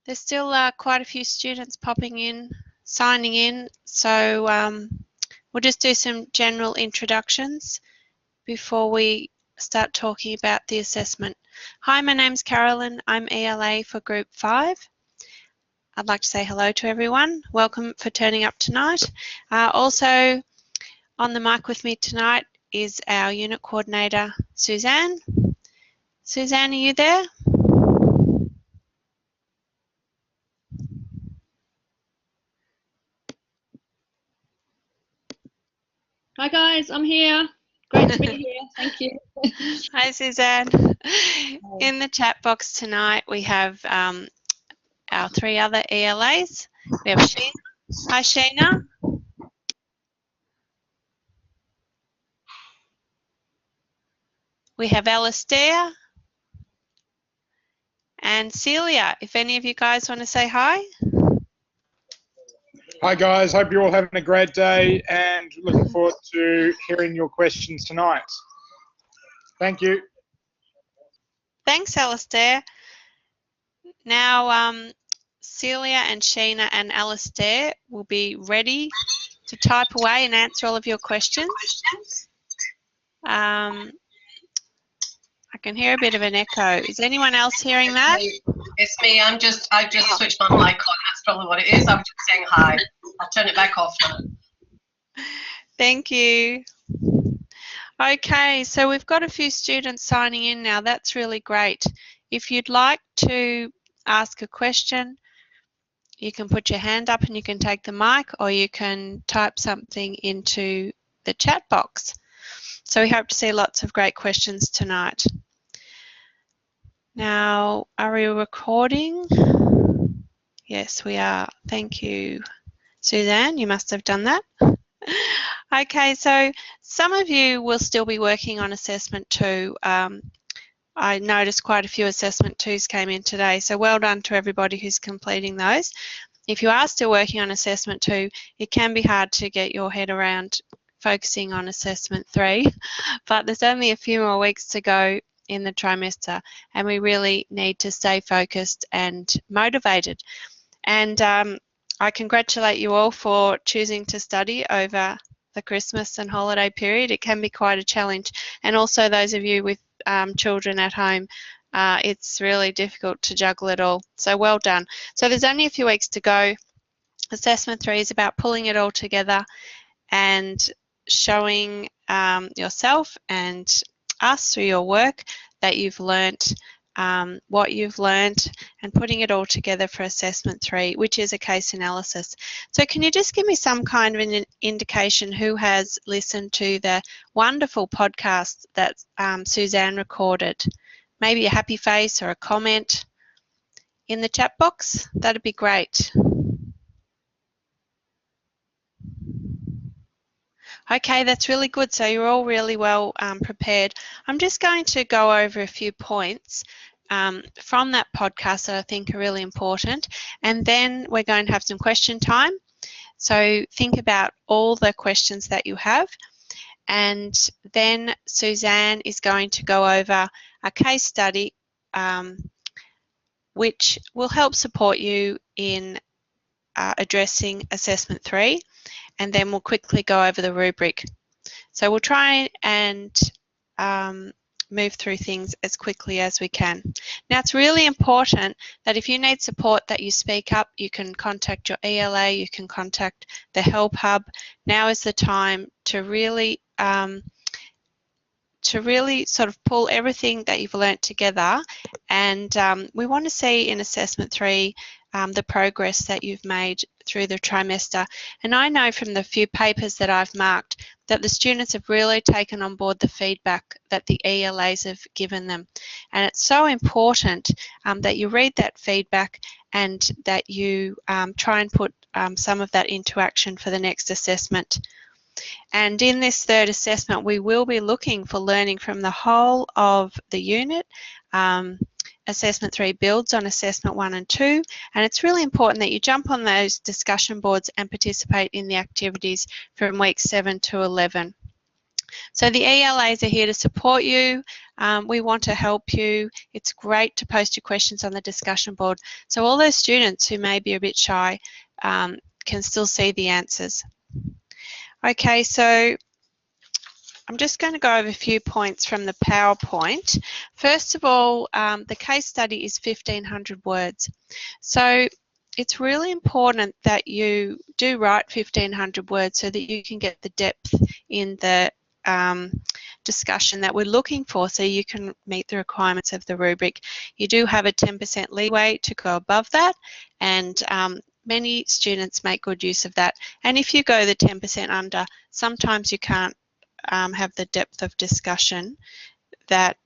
There's still quite a few students popping in, signing in, so we'll just do some general introductions before we start talking about the assessment. Hi, my name's Carolyn. I'm ELA for Group 5. I'd like to say hello to everyone. Welcome for turning up tonight. Also on the mic with me tonight is our unit coordinator, Suzanne. Suzanne, are you there? Hi guys, I'm here. Great to be here. Thank you. Hi, Suzanne. In the chat box tonight, we have our 3 other ELAs. We have Sheena. Hi, Sheena. We have Alistair and Celia. If any of you guys want to say hi. Hi guys, hope you're all having a great day and looking forward to hearing your questions tonight. Thank you. Thanks, Alistair. Now, Celia and Sheena and Alistair will be ready to type away and answer all of your questions. I can hear a bit of an echo. Is anyone else hearing that? It's me. I've just switched my mic on. That's probably what it is. I'm just saying hi. I'll turn it back off now. Thank you. Okay, so we've got a few students signing in now. That's really great. If you'd like to ask a question, you can put your hand up and you can take the mic, or you can type something into the chat box. So we hope to see lots of great questions tonight. Now, are we recording? Yes, we are. Thank you, Suzanne. You must have done that. Okay, so some of you will still be working on assessment 2. I noticed quite a few assessment 2s came in today, so well done to everybody who's completing those. If you are still working on assessment 2, it can be hard to get your head around focusing on assessment 3, but there's only a few more weeks to go in the trimester, and we really need to stay focused and motivated. And I congratulate you all for choosing to study over the Christmas and holiday period. It can be quite a challenge, and also those of you with children at home, it's really difficult to juggle it all. So well done. So there's only a few weeks to go. Assessment 3 is about pulling it all together and showing yourself and us through your work that you've learnt what you've learnt and putting it all together for assessment 3, which is a case analysis. So can you just give me some kind of an indication who has listened to the wonderful podcast that Suzanne recorded? Maybe a happy face or a comment in the chat box? That'd be great. Okay, that's really good. So you're all really well prepared. I'm just going to go over a few points from that podcast that I think are really important, and then we're going to have some question time. So think about all the questions that you have, and then Suzanne is going to go over a case study which will help support you in addressing assessment 3. And then we'll quickly go over the rubric. So we'll try and move through things as quickly as we can. Now, it's really important that if you need support that you speak up. You can contact your ELA, you can contact the Help Hub. Now is the time to really sort of pull everything that you've learnt together, and we want to see in assessment 3 the progress that you've made through the trimester. And I know from the few papers that I've marked that the students have really taken on board the feedback that the ELAs have given them. And it's so important that you read that feedback and that you try and put some of that into action for the next assessment. And in this third assessment, we will be looking for learning from the whole of the unit. Assessment 3 builds on assessment 1 and 2, and it's really important that you jump on those discussion boards and participate in the activities from weeks 7 to 11. So the ELAs are here to support you. We want to help you. It's great to post your questions on the discussion board. So all those students who may be a bit shy can still see the answers. Okay, so I'm just going to go over a few points from the PowerPoint. First of all, the case study is 1,500 words. So it's really important that you do write 1,500 words so that you can get the depth in the discussion that we're looking for, so you can meet the requirements of the rubric. You do have a 10% leeway to go above that, and many students make good use of that. And if you go the 10% under, sometimes you can't have the depth of discussion that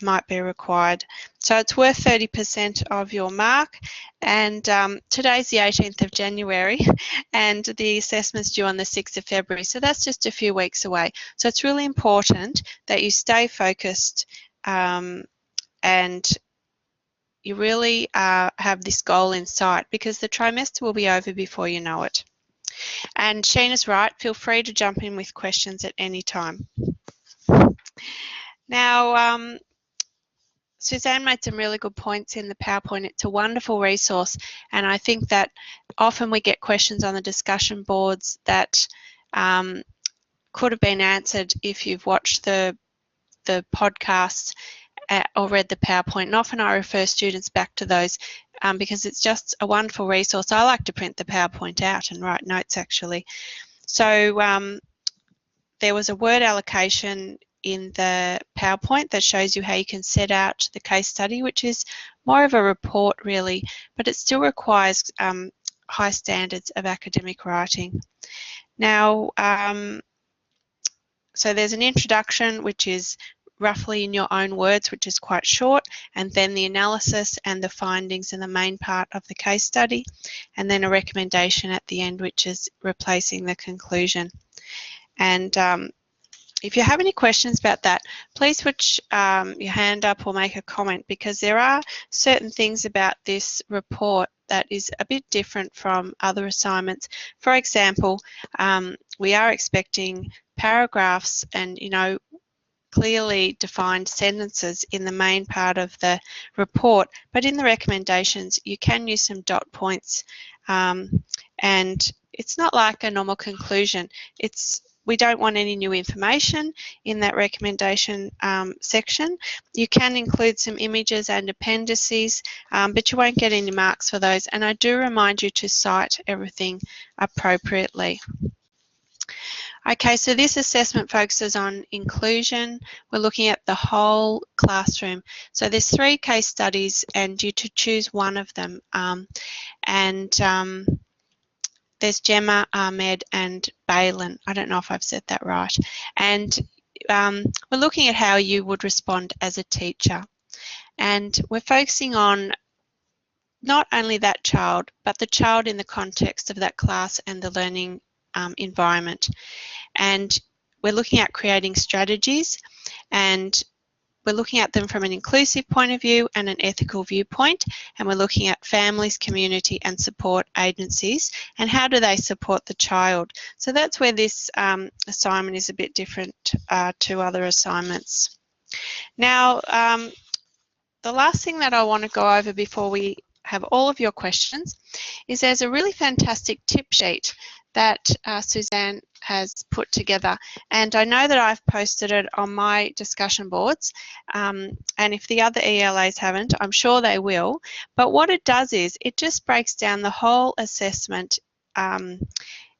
might be required. So it's worth 30% of your mark, and today's the 18th of January and the assessment's due on the 6th of February, so that's just a few weeks away. So it's really important that you stay focused and you really have this goal in sight, because the trimester will be over before you know it. And Sheena's right, feel free to jump in with questions at any time. Now, Suzanne made some really good points in the PowerPoint. It's a wonderful resource, and I think that often we get questions on the discussion boards that could have been answered if you've watched the podcast or read the PowerPoint, and often I refer students back to those because it's just a wonderful resource. I like to print the PowerPoint out and write notes actually. So there was a word allocation in the PowerPoint that shows you how you can set out the case study, which is more of a report really, but it still requires high standards of academic writing. Now, so there's an introduction, which is roughly in your own words, which is quite short, and then the analysis and the findings in the main part of the case study, and then a recommendation at the end, which is replacing the conclusion. And if you have any questions about that, please put your hand up or make a comment, because there are certain things about this report that is a bit different from other assignments. For example, we are expecting paragraphs and, you know, clearly defined sentences in the main part of the report, but in the recommendations you can use some dot points, and it's not like a normal conclusion. We don't want any new information in that recommendation section. You can include some images and appendices, but you won't get any marks for those, and I do remind you to cite everything appropriately. Okay, so this assessment focuses on inclusion. We're looking at the whole classroom. So there's 3 case studies and you to choose one of them. There's Gemma, Ahmed and Balin. I don't know if I've said that right. And we're looking at how you would respond as a teacher. And we're focusing on not only that child, but the child in the context of that class and the learning environment. And we're looking at creating strategies, and we're looking at them from an inclusive point of view and an ethical viewpoint, and we're looking at families, community and support agencies, and how do they support the child. So that's where this assignment is a bit different to other assignments. Now, the last thing that I want to go over before we have all of your questions is there's a really fantastic tip sheet that Suzanne has put together, and I know that I've posted it on my discussion boards, and if the other ELAs haven't, I'm sure they will. But what it does is it just breaks down the whole assessment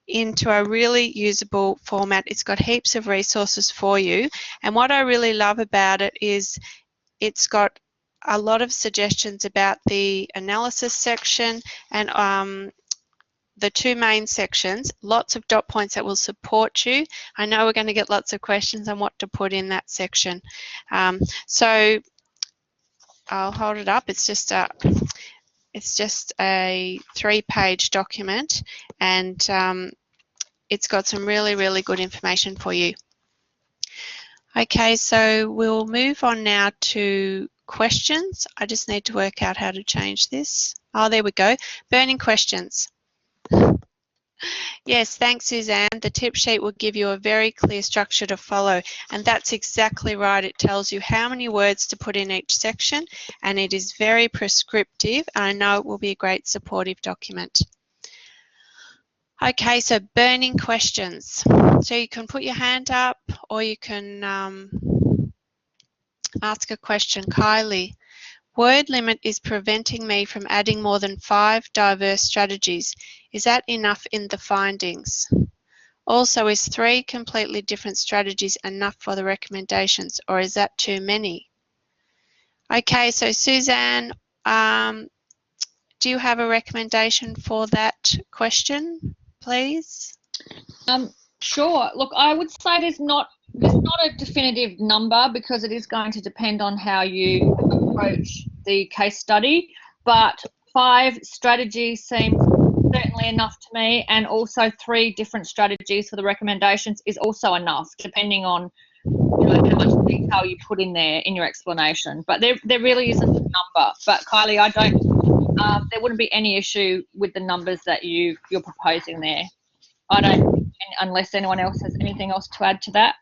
into a really usable format. It's got heaps of resources for you, and what I really love about it is it's got a lot of suggestions about the analysis section and the 2 main sections, lots of dot points that will support you. I know we're going to get lots of questions on what to put in that section. So I'll hold it up. It's just a 3-page document, and it's got some really, really good information for you. Okay, so we'll move on now to questions. I just need to work out how to change this. Oh, there we go. Burning questions. Yes, thanks, Suzanne. The tip sheet will give you a very clear structure to follow, and that's exactly right. It tells you how many words to put in each section, and it is very prescriptive, and I know it will be a great supportive document. Okay, so burning questions. So you can put your hand up, or you can ask a question. Kylie, word limit is preventing me from adding more than 5 diverse strategies. Is that enough in the findings? Also, is 3 completely different strategies enough for the recommendations, or is that too many? Okay, so Suzanne, do you have a recommendation for that question, please? Sure. Look, I would say there's not a definitive number because it is going to depend on how you approach the case study, but 5 strategies seems certainly enough to me, and also 3 different strategies for the recommendations is also enough, depending on how much detail you put in there in your explanation. But there really isn't a number. But Kylie, I don't. There wouldn't be any issue with the numbers that you're proposing there. I don't, unless anyone else has anything else to add to that.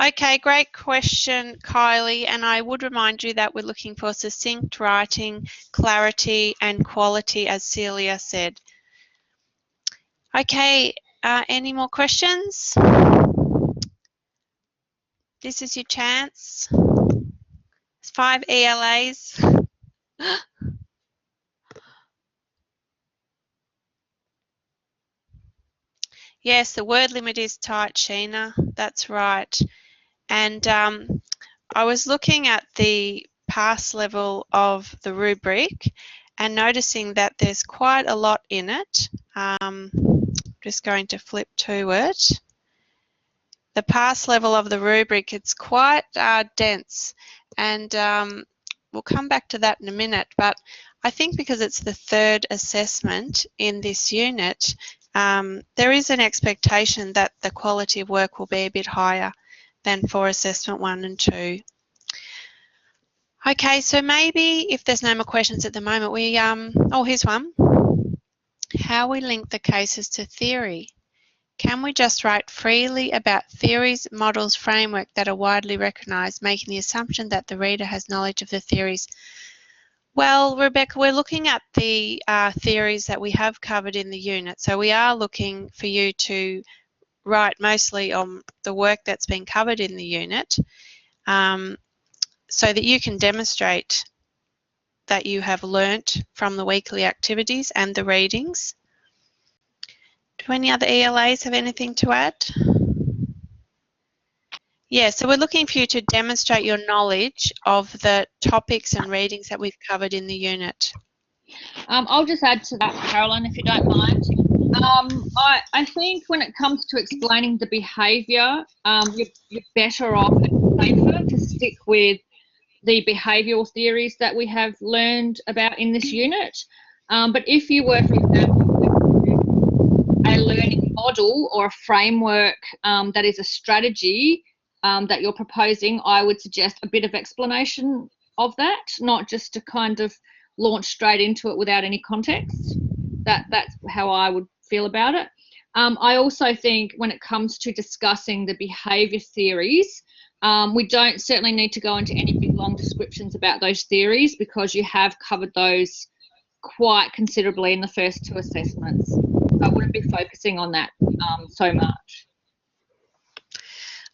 Okay, great question, Kylie. And I would remind you that we're looking for succinct writing, clarity, and quality, as Celia said. Okay, any more questions? This is your chance. It's 5 ELAs. Yes, the word limit is tight, Sheena. That's right. And I was looking at the pass level of the rubric and noticing that there's quite a lot in it. Just going to flip to it. The pass level of the rubric, it's quite dense, and we'll come back to that in a minute, but I think because it's the 3rd assessment in this unit, there is an expectation that the quality of work will be a bit higher than for assessment 1 and 2. Okay, so maybe if there's no more questions at the moment, we, oh, here's one. How we link the cases to theory. Can we just write freely about theories, models, framework that are widely recognised, making the assumption that the reader has knowledge of the theories? Well, Rebecca, we're looking at the theories that we have covered in the unit. So we are looking for you to write mostly on the work that's been covered in the unit, so that you can demonstrate that you have learnt from the weekly activities and the readings. Do any other ELAs have anything to add? Yeah, so we're looking for you to demonstrate your knowledge of the topics and readings that we've covered in the unit. I'll just add to that, Carolyn, if you don't mind. I think when it comes to explaining the behaviour, you're better off and safer to stick with the behavioural theories that we have learned about in this unit. But if you were, for example, a learning model or a framework that is a strategy that you're proposing, I would suggest a bit of explanation of that, not just to kind of launch straight into it without any context. That's how I would feel about it. I also think when it comes to discussing the behaviour theories, we don't certainly need to go into any big long descriptions about those theories because you have covered those quite considerably in the first 2 assessments. So I wouldn't be focusing on that so much.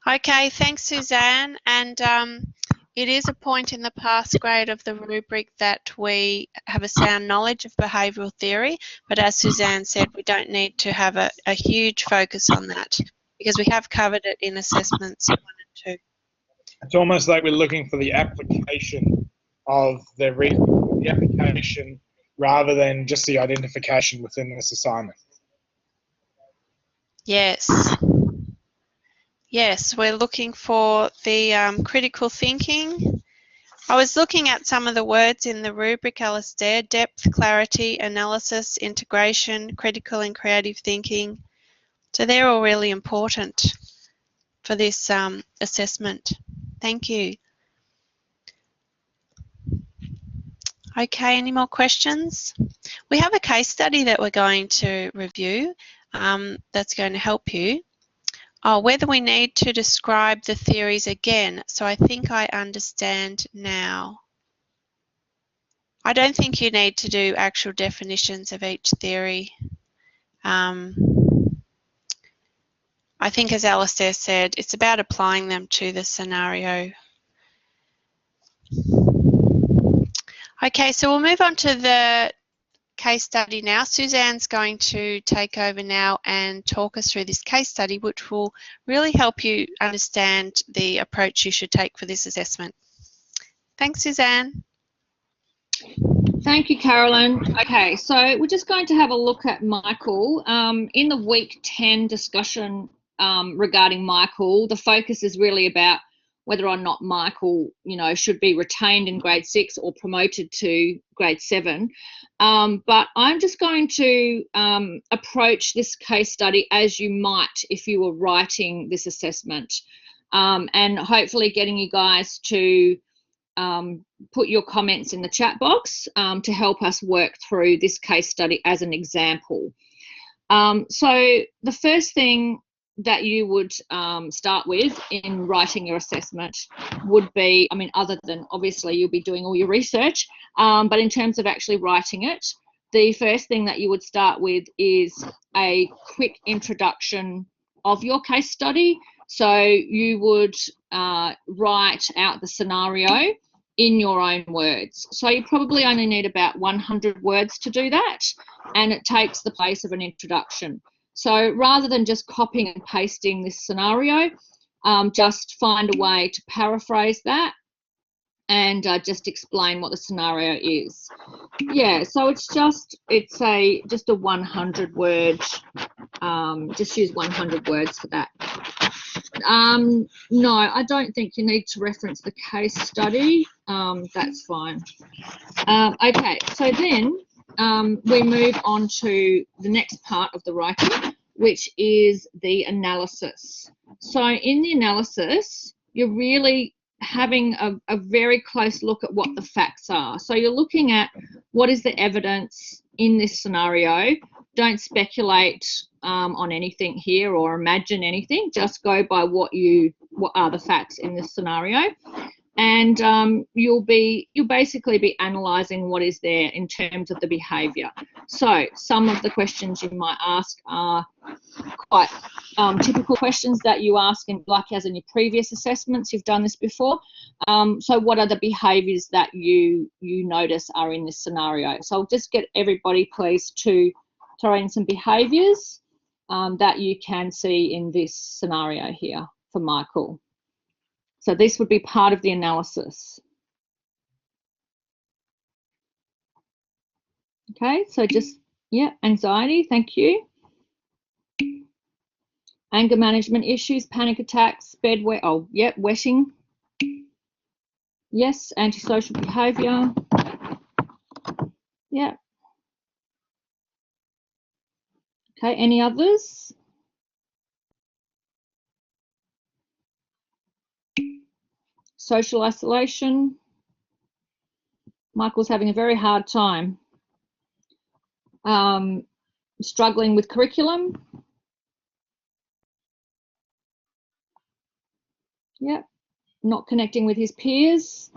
Okay, thanks, Suzanne. And it is a point in the pass grade of the rubric that we have a sound knowledge of behavioural theory, but as Suzanne said, we don't need to have a huge focus on that because we have covered it in assessments 1 and 2. It's almost like we're looking for the application of the application rather than just the identification within this assignment. Yes. Yes, we're looking for the critical thinking. I was looking at some of the words in the rubric, Alistair: depth, clarity, analysis, integration, critical and creative thinking. So they're all really important for this assessment. Thank you. Okay, any more questions? We have a case study that we're going to review that's going to help you. Whether we need to describe the theories again. So I think I understand now. I don't think you need to do actual definitions of each theory. I think, as Alistair said, it's about applying them to the scenario. Okay, so we'll move on to the case study now. Suzanne's going to take over now and talk us through this case study, which will really help you understand the approach you should take for this assessment. Thanks, Suzanne. Thank you, Carolyn. Okay, so we're just going to have a look at Michael. In the week 10 discussion regarding Michael, the focus is really about whether or not Michael, should be retained in grade 6 or promoted to grade 7. But I'm just going to approach this case study as you might if you were writing this assessment, and hopefully getting you guys to put your comments in the chat box to help us work through this case study as an example. So the first thing that you would start with in writing your assessment would be, other than obviously you'll be doing all your research, but in terms of actually writing it, the first thing that you would start with is a quick introduction of your case study. So you would write out the scenario in your own words. So you probably only need about 100 words to do that, and it takes the place of an introduction. So rather than just copying and pasting this scenario, just find a way to paraphrase that and just explain what the scenario is. Yeah, so it's just a 100 word, just use 100 words for that. No, I don't think you need to reference the case study. That's fine. Okay, so then we move on to the next part of the writing, which is the analysis. So in the analysis, you're really having a very close look at what the facts are. So you're looking at what is the evidence in this scenario. Don't speculate on anything here or imagine anything. Just go by what are the facts in this scenario, and you'll basically be analysing what is there in terms of the behaviour. So some of the questions you might ask are quite typical questions that you ask as in your previous assessments. You've done this before. So what are the behaviours that you notice are in this scenario? So I'll just get everybody please to throw in some behaviours that you can see in this scenario here for Michael. So this would be part of the analysis. Okay, so just, anxiety, thank you. Anger management issues, panic attacks, wetting. Yes, antisocial behaviour. Yeah. Okay, any others? Social isolation. Michael's having a very hard time. Struggling with curriculum. Yeah, not connecting with his peers.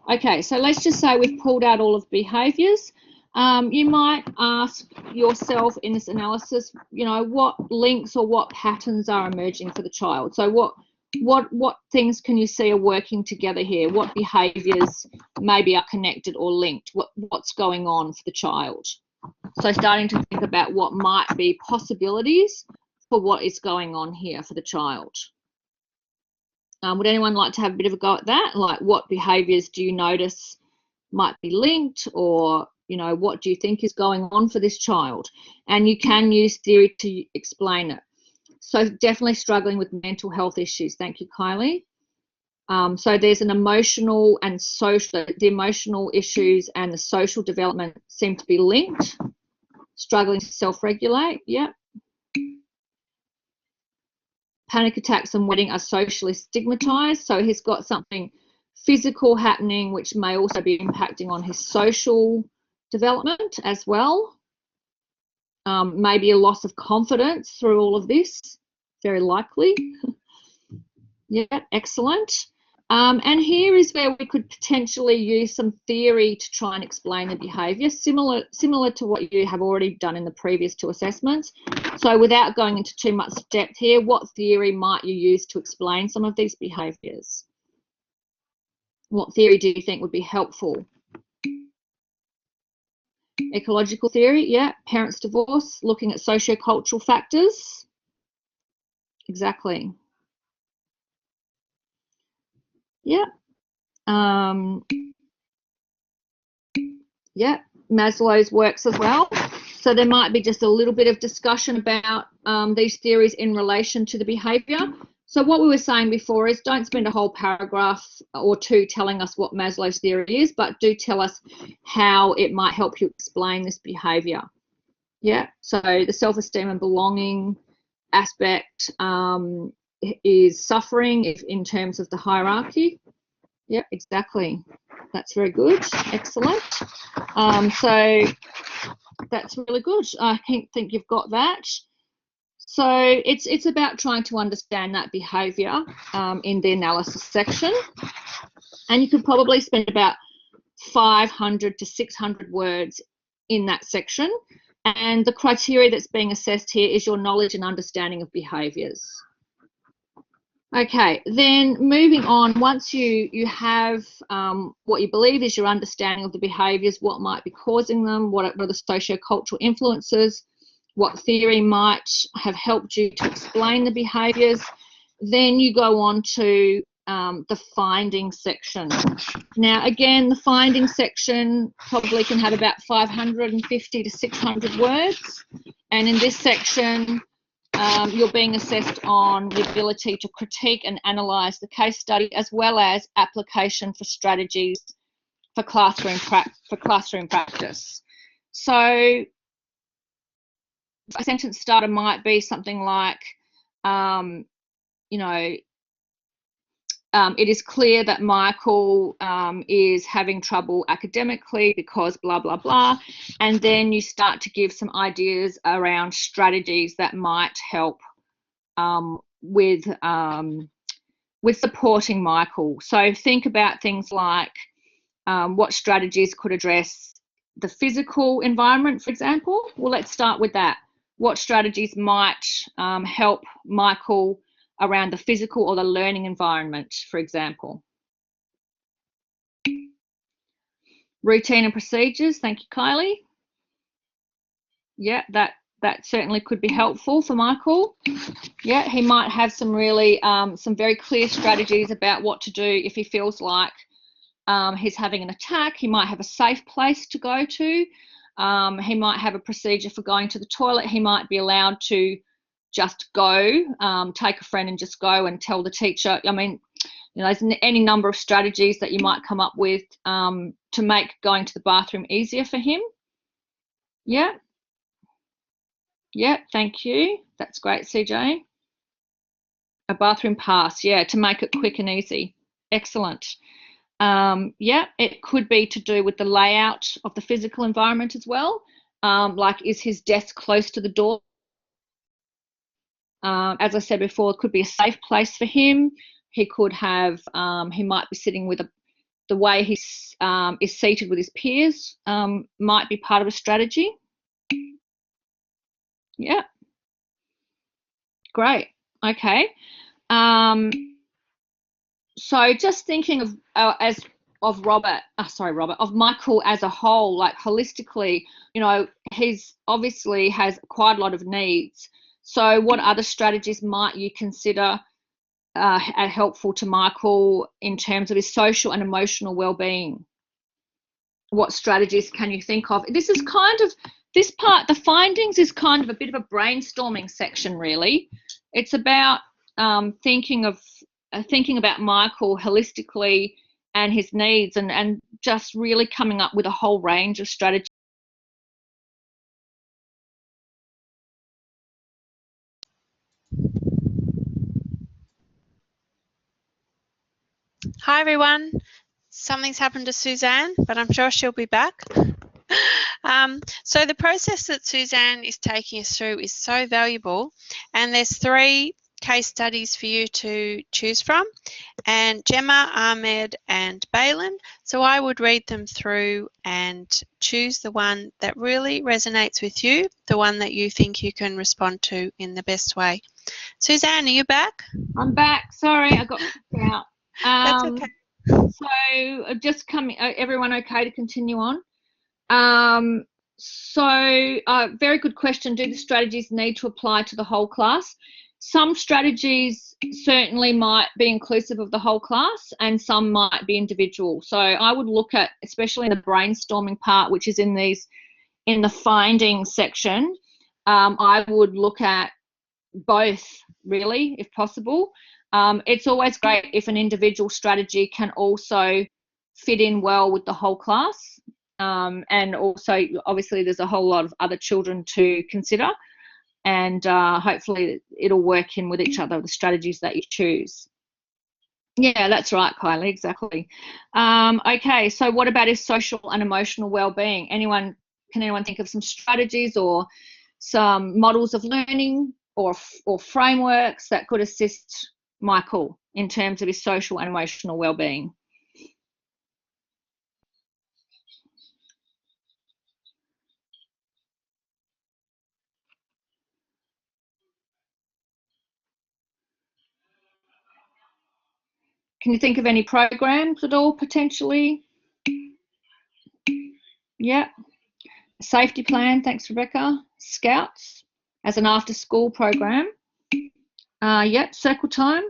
Okay, so let's just say we've pulled out all of the behaviours. You might ask yourself in this analysis, what links or what patterns are emerging for the child. So what things can you see are working together here? What behaviours maybe are connected or linked? What's going on for the child? So starting to think about what might be possibilities for what is going on here for the child. Would anyone like to have a bit of a go at that? Like, what behaviours do you notice might be linked, or what do you think is going on for this child? And you can use theory to explain it. So definitely struggling with mental health issues. Thank you, Kylie. So there's an emotional and social, the emotional issues and the social development seem to be linked. Struggling to self-regulate, Panic attacks and wetting are socially stigmatized. So he's got something physical happening, which may also be impacting on his social development as well. Maybe a loss of confidence through all of this, very likely. Yeah, excellent. And here is where we could potentially use some theory to try and explain the behaviour, similar to what you have already done in the previous 2 assessments. So without going into too much depth here, what theory might you use to explain some of these behaviours? What theory do you think would be helpful? Ecological theory, yeah. Parents' divorce, looking at socio-cultural factors. Exactly. Yeah. Yeah, Maslow's works as well. So there might be just a little bit of discussion about these theories in relation to the behaviour. So what we were saying before is don't spend a whole paragraph or 2 telling us what Maslow's theory is, but do tell us how it might help you explain this behaviour. Yeah, so the self-esteem and belonging aspect is suffering in terms of the hierarchy. Yep, exactly. That's very good. Excellent. So that's really good. I think you've got that. So it's about trying to understand that behaviour in the analysis section. And you could probably spend about 500 to 600 words in that section. And the criteria that's being assessed here is your knowledge and understanding of behaviours. Okay, then moving on, once you have what you believe is your understanding of the behaviours, what might be causing them, what are the socio-cultural influences, what theory might have helped you to explain the behaviours, then you go on to the findings section. Now, again, the findings section probably can have about 550 to 600 words, and in this section, you're being assessed on the ability to critique and analyse the case study, as well as application for strategies for classroom practice. So a sentence starter might be something like, you know, it is clear that Michael is having trouble academically because blah, blah, blah. And then you start to give some ideas around strategies that might help with supporting Michael. So think about things like what strategies could address the physical environment, for example. Well, let's start with that. What strategies might help Michael around the physical or the learning environment, for example? Routine and procedures. Thank you, Kylie. Yeah, that certainly could be helpful for Michael. Yeah, he might have some really some very clear strategies about what to do if he feels like he's having an attack. He might have a safe place to go to. He might have a procedure for going to the toilet. He might be allowed to just go, take a friend and just go and tell the teacher. I mean, you know, there's any number of strategies that you might come up with to make going to the bathroom easier for him. Yeah. Yeah, thank you. That's great, CJ. A bathroom pass, yeah, to make it quick and easy. Excellent. Yeah, it could be to do with the layout of the physical environment as well. Like, is his desk close to the door? As I said before, it could be a safe place for him. He could have, he might be sitting with the way he is seated with his peers might be part of a strategy. Yeah. Great. Okay. So just thinking of of Michael as a whole, like holistically, you know, he's obviously has quite a lot of needs. So what other strategies might you consider are helpful to Michael in terms of his social and emotional well-being? What strategies can you think of? This is kind of, this part, the findings is kind of a bit of a brainstorming section, really. It's about thinking about Michael holistically and his needs, and just really coming up with a whole range of strategies. Hi everyone. Something's happened to Suzanne, but I'm sure she'll be back. So the process that Suzanne is taking us through is so valuable, and there's 3 case studies for you to choose from, and Gemma, Ahmed and Balin. So I would read them through and choose the one that really resonates with you, the one that you think you can respond to in the best way. Suzanne, are you back? I'm back. Sorry, I got kicked out. That's okay. So just coming, everyone okay to continue on? Very good question. Do the strategies need to apply to the whole class? Some strategies certainly might be inclusive of the whole class, and some might be individual. So I would look at, especially in the brainstorming part, which is in the finding section, I would look at both, really, if possible. It's always great if an individual strategy can also fit in well with the whole class. And also, obviously, there's a whole lot of other children to consider, and hopefully it'll work in with each other, the strategies that you choose. Yeah, that's right, Kylie, exactly. Okay, so what about his social and emotional well-being? Can anyone think of some strategies or some models of learning or frameworks that could assist Michael in terms of his social and emotional well-being? Can you think of any programs at all, potentially? Yeah. Safety plan, thanks, Rebecca. Scouts as an after-school program. Yep, circle time.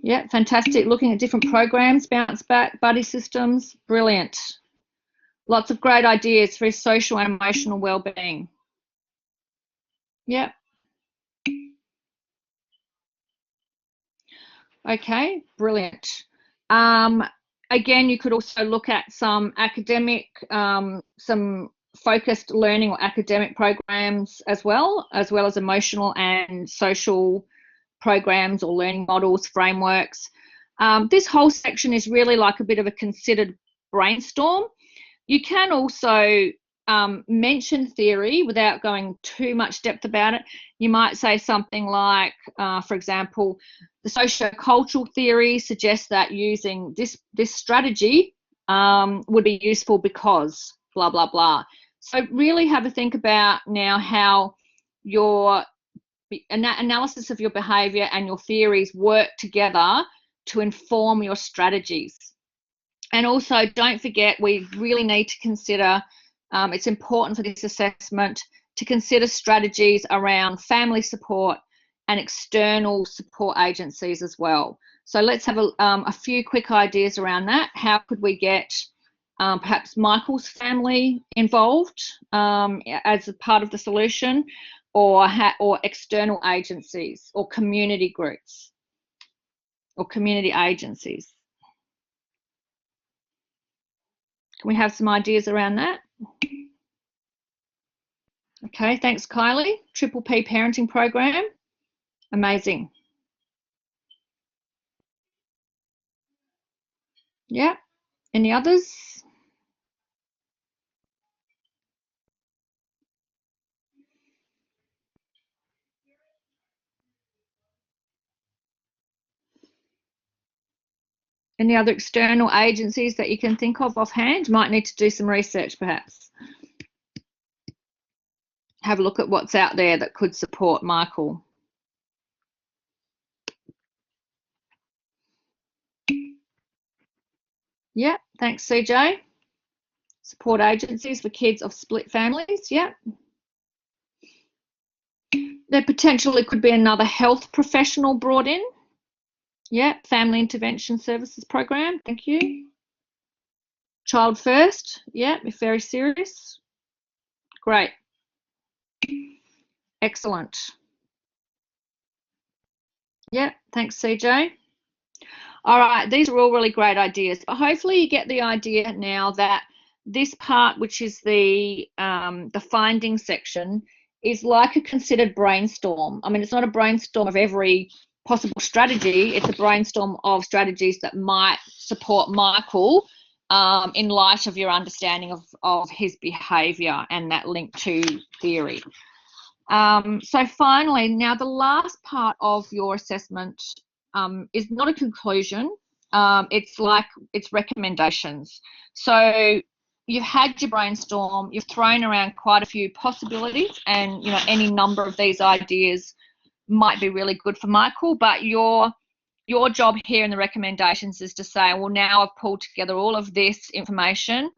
Yeah, fantastic. Looking at different programs, bounce back, buddy systems, brilliant. Lots of great ideas for his social and emotional well-being. Yep. Okay, brilliant. Again, you could also look at some academic, some focused learning or academic programs as well as emotional and social programs or learning models, frameworks. This whole section is really like a bit of a considered brainstorm. You can also mention theory without going too much depth about it. You might say something like, for example, the socio-cultural theory suggests that using this strategy would be useful because blah, blah, blah. So really have a think about now how your analysis of your behaviour and your theories work together to inform your strategies. And also, don't forget, we really need to consider, it's important for this assessment to consider strategies around family support and external support agencies as well. So let's have a few quick ideas around that. How could we get perhaps Michael's family involved as a part of the solution, or external agencies or community groups or community agencies? Can we have some ideas around that? Okay, thanks, Kylie. Triple P parenting program. Amazing. Yeah. Any others? Any other external agencies that you can think of offhand? Might need to do some research, perhaps. Have a look at what's out there that could support Michael. Yeah, thanks, CJ. Support agencies for kids of split families. Yeah. There potentially could be another health professional brought in. Yeah, family intervention services program. Thank you. Child first. Yeah, if very serious. Great. Excellent. Yeah, thanks, CJ. All right, these are all really great ideas, but hopefully you get the idea now that this part, which is the finding section, is like a considered brainstorm. I mean, it's not a brainstorm of every possible strategy. It's a brainstorm of strategies that might support Michael in light of your understanding of his behaviour and that link to theory. So finally, now the last part of your assessment is not a conclusion. It's recommendations. So you've had your brainstorm, you've thrown around quite a few possibilities, and any number of these ideas might be really good for Michael, but your job here in the recommendations is to say, well, now I've pulled together all of this information.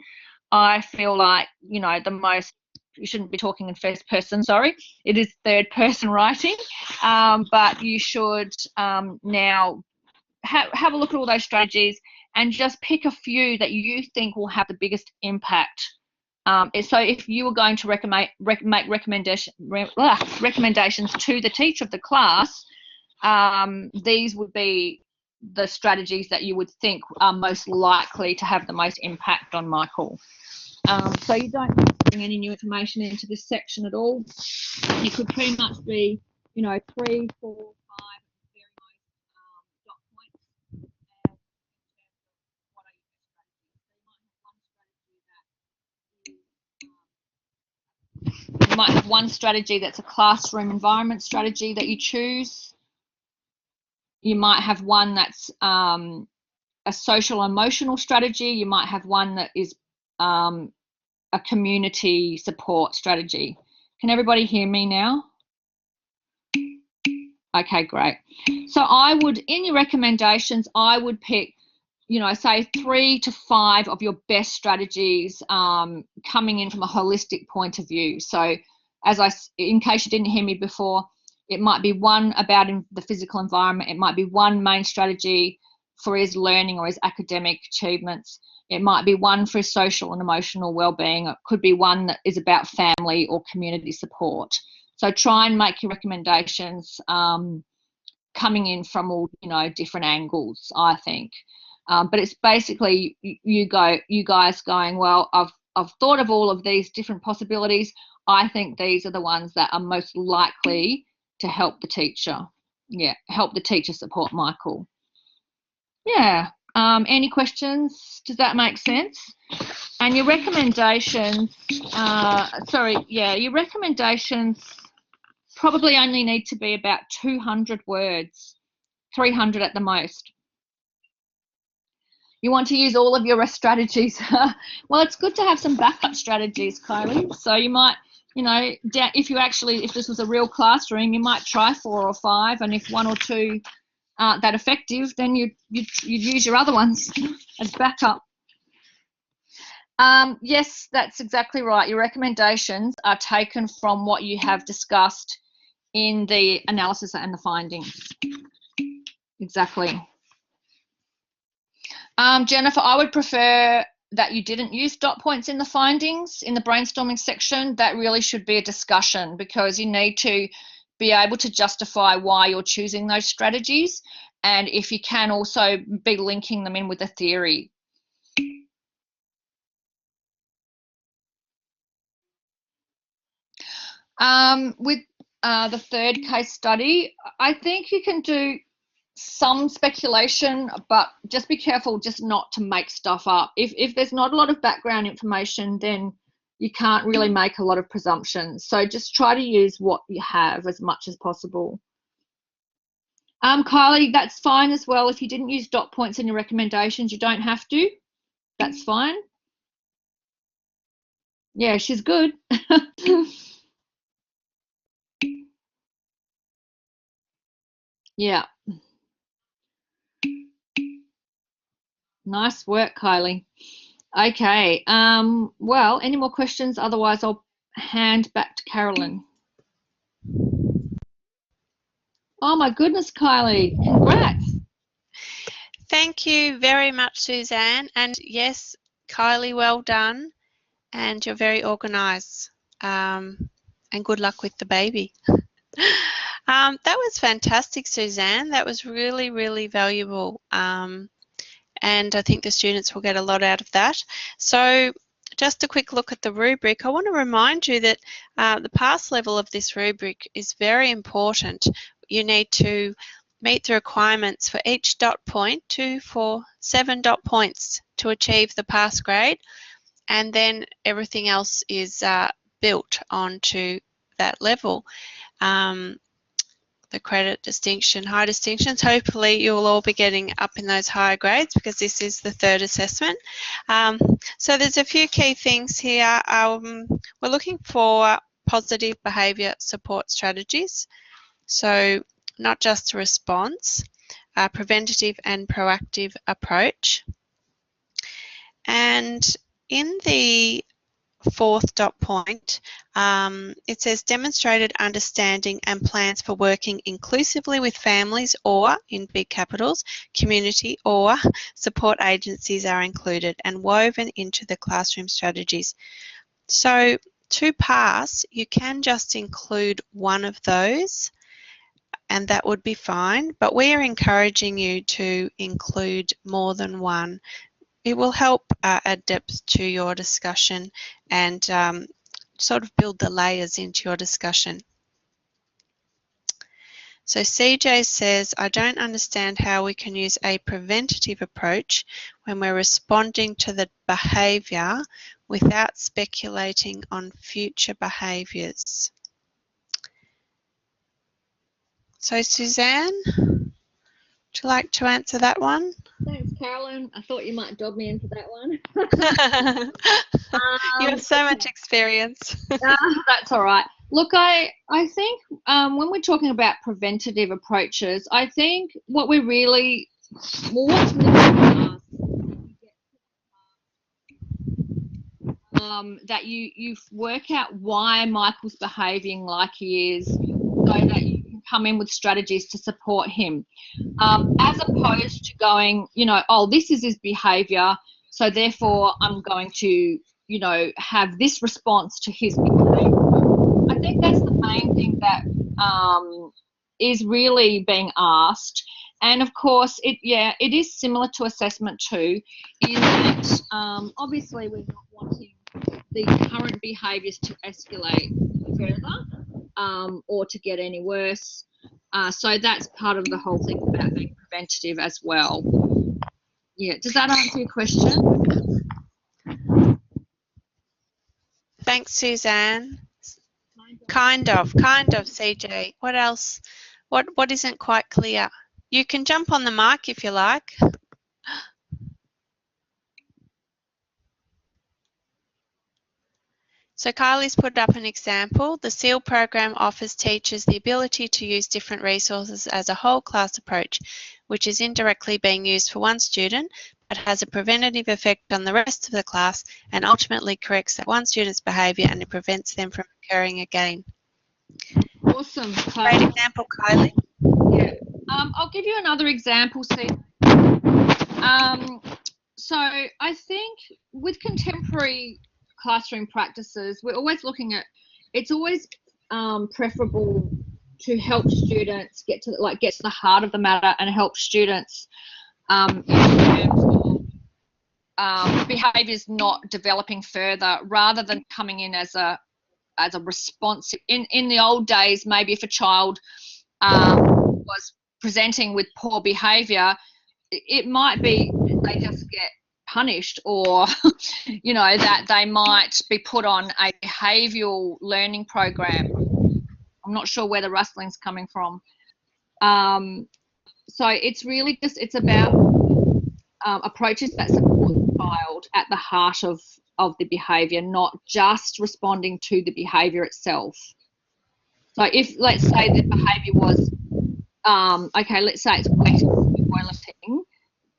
I feel like, the most, you shouldn't be talking in first person, sorry, it is third person writing, but you should now have a look at all those strategies and just pick a few that you think will have the biggest impact. So if you were going to make recommendations to the teacher of the class, these would be the strategies that you would think are most likely to have the most impact on Michael. So you don't have to bring any new information into this section at all. You could pretty much be, 3, 4, 5 very most dot points. What are your strategies? You might have one strategy that's a classroom environment strategy that you choose. You might have one that's a social emotional strategy. You might have one that is a community support strategy. Can everybody hear me now? Okay, great. So I would, in your recommendations, I would pick, say 3 to 5 of your best strategies coming in from a holistic point of view. So in case you didn't hear me before, it might be one about the physical environment. It might be one main strategy for his learning or his academic achievements. It might be one for his social and emotional well-being. It could be one that is about family or community support. So try and make your recommendations coming in from all different angles, I think. But it's basically you guys going, well, I've thought of all of these different possibilities. I think these are the ones that are most likely to help the teacher. Yeah, help the teacher support Michael. Yeah. Any questions? Does that make sense? And your recommendations, your recommendations probably only need to be about 200 words, 300 at the most. You want to use all of your strategies. Well, it's good to have some backup strategies, Kylie. So you might, if this was a real classroom, you might try 4 or 5, and if 1 or 2 aren't that effective, then you'd use your other ones as backup. Yes, that's exactly right. Your recommendations are taken from what you have discussed in the analysis and the findings. Exactly. Jennifer, I would prefer that you didn't use dot points in the findings in the brainstorming section. That really should be a discussion, because you need to be able to justify why you're choosing those strategies, and if you can also be linking them in with the theory. With the third case study, I think you can do some speculation, but just be careful just not to make stuff up. If there's not a lot of background information, then you can't really make a lot of presumptions. So just try to use what you have as much as possible. Kylie, that's fine as well. If you didn't use dot points in your recommendations, you don't have to. That's fine. Yeah, she's good. Yeah. Nice work, Kylie. Okay. Well, any more questions? Otherwise, I'll hand back to Carolyn. Oh my goodness, Kylie, congrats. Thank you very much, Suzanne. And yes, Kylie, well done. And you're very organised. And good luck with the baby. That was fantastic, Suzanne. That was really, really valuable. And I think the students will get a lot out of that. So just a quick look at the rubric. I want to remind you that the pass level of this rubric is very important. You need to meet the requirements for each dot point, 2, 4, 7 dot points to achieve the pass grade, and then everything else is built onto that level. The credit distinction, high distinctions, hopefully you'll all be getting up in those higher grades because this is the third assessment. So there's a few key things here. We're looking for positive behaviour support strategies. So not just a response, a preventative and proactive approach. And in the fourth dot point, it says demonstrated understanding and plans for working inclusively with families, or in big capitals, community or support agencies are included and woven into the classroom strategies. So to pass, you can just include one of those and that would be fine, but we are encouraging you to include more than one. It will help add depth to your discussion and sort of build the layers into your discussion. So CJ says, I don't understand how we can use a preventative approach when we're responding to the behaviour without speculating on future behaviours. So Suzanne, would you like to answer that one? Thanks, Carolyn. I thought you might dob me into that one. You have so much experience. That's all right. Look, I think when we're talking about preventative approaches, I think what we're really, what's really that you work out why Michael's behaving like he is, so that you can come in with strategies to support him, as opposed to going, you know, oh, this is his behavior, so therefore I'm going to, you know, have this response to his behavior. I think that's the main thing that is really being asked. And of course, it is similar to assessment 2 in that obviously we're not wanting the current behaviours to escalate further or to get any worse. So that's part of the whole thing about being preventative as well. Yeah, does that answer your question? Thanks, Suzanne. Kind of, CJ. What else? What isn't quite clear? You can jump on the mic if you like. So Kylie's put up an example. The SEAL program offers teachers the ability to use different resources as a whole class approach, which is indirectly being used for one student, but has a preventative effect on the rest of the class and ultimately corrects that one student's behaviour and it prevents them from occurring again. Awesome. Great example, Kylie. Yeah. I'll give you another example, see. So I think with contemporary classroom practices, we're always looking at, it's always preferable to help students get to the heart of the matter and help students in terms of behaviours not developing further, rather than coming in as a response. In the old days, maybe if a child was presenting with poor behaviour, it might be they just get punished, or you know, that they might be put on a behavioural learning program. I'm not sure where the rustling's coming from. So it's really just, it's about approaches that support the child at the heart of the behaviour, not just responding to the behaviour itself. So if, let's say the behaviour was okay, let's say it's wetting or toileting,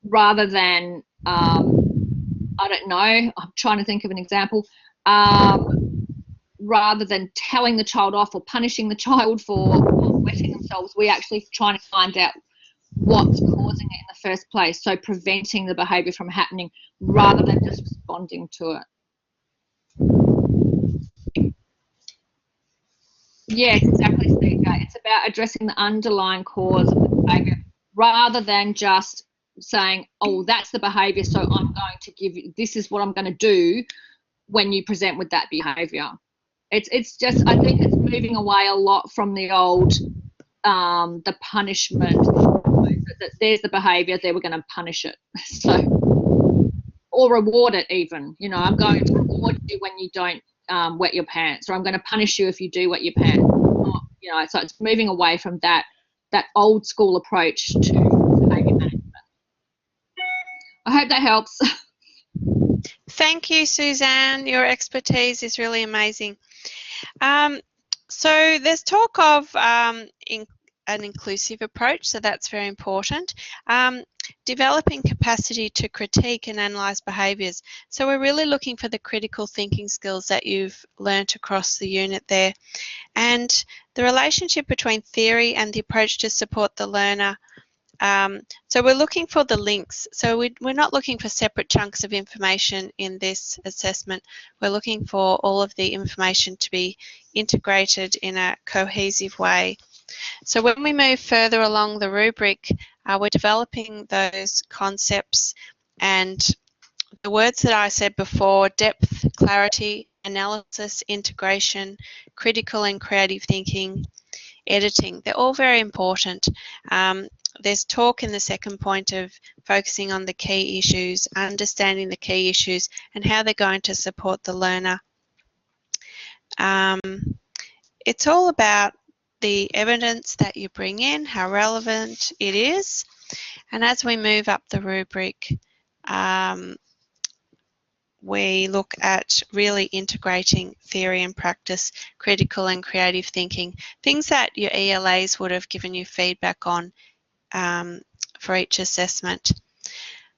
rather than I don't know, I'm trying to think of an example, rather than telling the child off or punishing the child for wetting themselves, we actually trying to find out what's causing it in the first place, so preventing the behaviour from happening rather than just responding to it. Yes, exactly, CJ. It's about addressing the underlying cause of the behaviour rather than just saying, oh, that's the behaviour, so I'm going to give you, this is what I'm going to do when you present with that behaviour. It's just, I think it's moving away a lot from the old the punishment. There's the behaviour, there we're going to punish it. So, or reward it even. You know, I'm going to reward you when you don't wet your pants, or I'm going to punish you if you do wet your pants. You know, so it's moving away from that old school approach to behaviour management. I hope that helps. Thank you, Suzanne. Your expertise is really amazing. So there's talk of an inclusive approach, so that's very important. Developing capacity to critique and analyse behaviours. So we're really looking for the critical thinking skills that you've learnt across the unit there. And the relationship between theory and the approach to support the learner. So we're looking for the links. So we're not looking for separate chunks of information in this assessment. We're looking for all of the information to be integrated in a cohesive way. So when we move further along the rubric, we're developing those concepts and the words that I said before: depth, clarity, analysis, integration, critical and creative thinking, editing. They're all very important. There's talk in the second point of focusing on the key issues, understanding the key issues and how they're going to support the learner. It's all about the evidence that you bring in, how relevant it is. And as we move up the rubric, we look at really integrating theory and practice, critical and creative thinking, things that your ELAs would have given you feedback on for each assessment.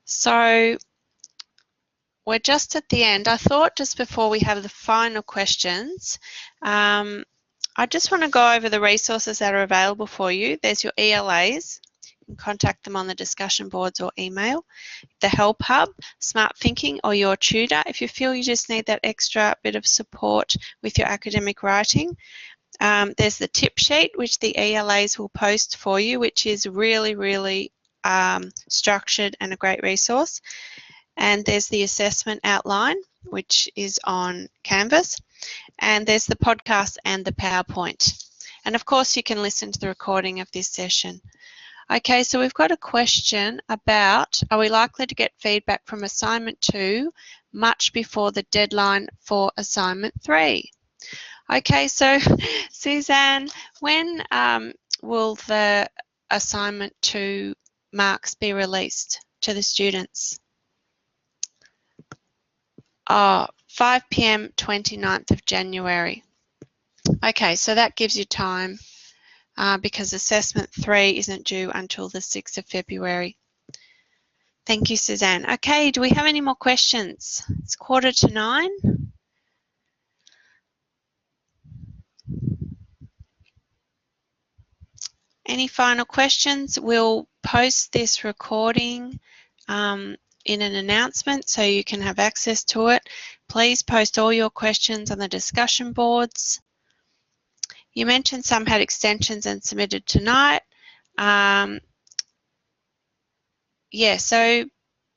So we're just at the end. I thought just before we have the final questions, I just want to go over the resources that are available for you. There's your ELAs. You can contact them on the discussion boards or email. The Help Hub, Smart Thinking, or your tutor if you feel you just need that extra bit of support with your academic writing. There's the tip sheet, which the ELAs will post for you, which is really, really structured and a great resource. And there's the assessment outline, which is on Canvas. And there's the podcast and the PowerPoint. And of course, you can listen to the recording of this session. Okay, so we've got a question about, are we likely to get feedback from assignment 2 much before the deadline for assignment 3? Okay, so Suzanne, when will the assignment 2 marks be released to the students? 5 p.m. 29th of January. Okay, so that gives you time because assessment 3 isn't due until the 6th of February. Thank you, Suzanne. Okay, do we have any more questions? It's 8:45. Any final questions? We'll post this recording in an announcement so you can have access to it. Please post all your questions on the discussion boards. You mentioned some had extensions and submitted tonight. Yeah, so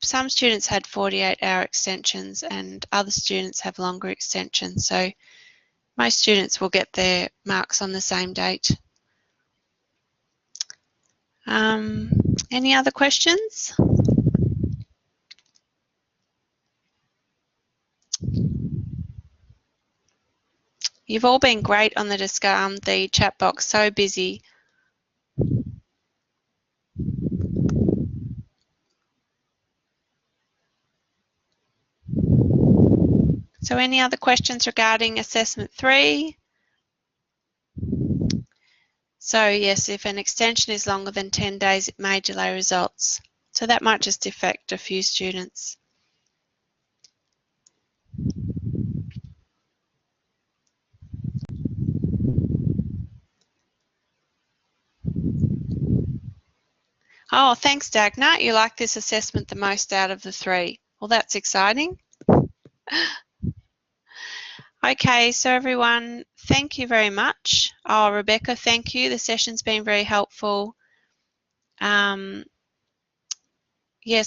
some students had 48-hour extensions and other students have longer extensions. So most students will get their marks on the same date. Any other questions? You've all been great on the chat box, so busy. So any other questions regarding assessment 3? So yes, if an extension is longer than 10 days, it may delay results. So that might just affect a few students. Oh, thanks, Dagna. You like this assessment the most out of the 3. Well, that's exciting. Okay, so everyone, thank you very much. Oh, Rebecca, thank you. The session's been very helpful. Yes,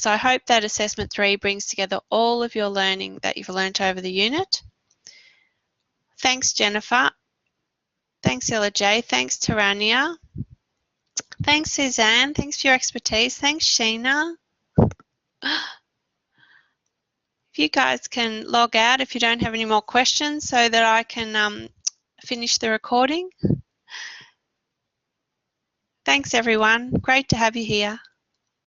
I hope that assessment 3 brings together all of your learning that you've learnt over the unit. Thanks, Jennifer. Thanks, Ella J. Thanks, Tarania. Thanks, Suzanne. Thanks for your expertise. Thanks, Sheena. If you guys can log out if you don't have any more questions so that I can finish the recording. Thanks, everyone. Great to have you here.